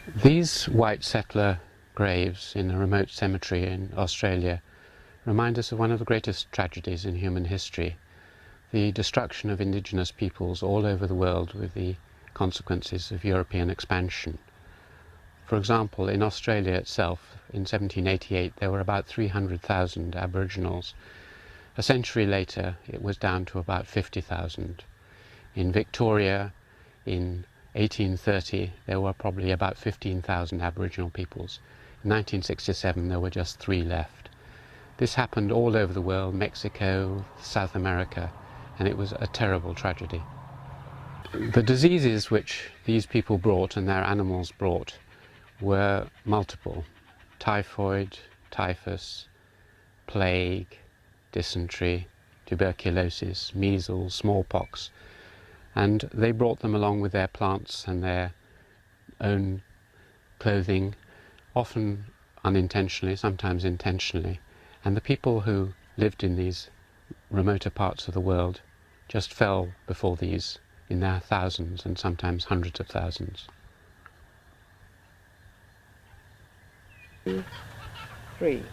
These white settler graves in a remote cemetery in Australia remind us of one of the greatest tragedies in human history, the destruction of indigenous peoples all over the world with the consequences of European expansion. For example, in Australia itself, in 1788, there were about 300,000 Aboriginals. A century later, it was down to about 50,000. In Victoria, in 1830, there were probably about 15,000 Aboriginal peoples. In 1967, there were just 3 left. This happened all over the world, Mexico, South America, and it was a terrible tragedy. The diseases which these people brought and their animals brought were multiple: typhoid, typhus, plague, dysentery, tuberculosis, measles, smallpox, and they brought them along with their plants and their own clothing, often unintentionally, sometimes intentionally, and the people who lived in these remoter parts of the world just fell before these in their thousands and sometimes hundreds of thousands. 3.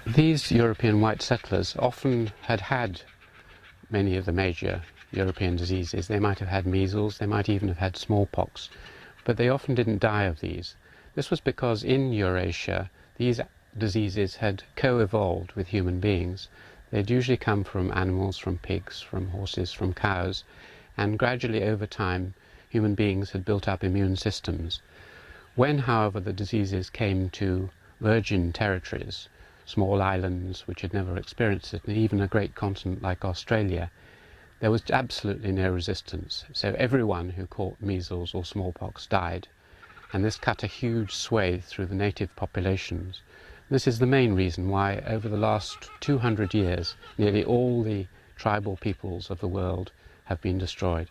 These European white settlers often had many of the major European diseases. They might have had measles, they might even have had smallpox, but they often didn't die of these. This was because in Eurasia these diseases had co-evolved with human beings. They'd usually come from animals, from pigs, from horses, from cows, and gradually over time human beings had built up immune systems. When, however, the diseases came to virgin territories, small islands which had never experienced it, and even a great continent like Australia, there was absolutely no resistance. So everyone who caught measles or smallpox died, and this cut a huge swathe through the native populations. This is the main reason why over the last 200 years nearly all the tribal peoples of the world have been destroyed.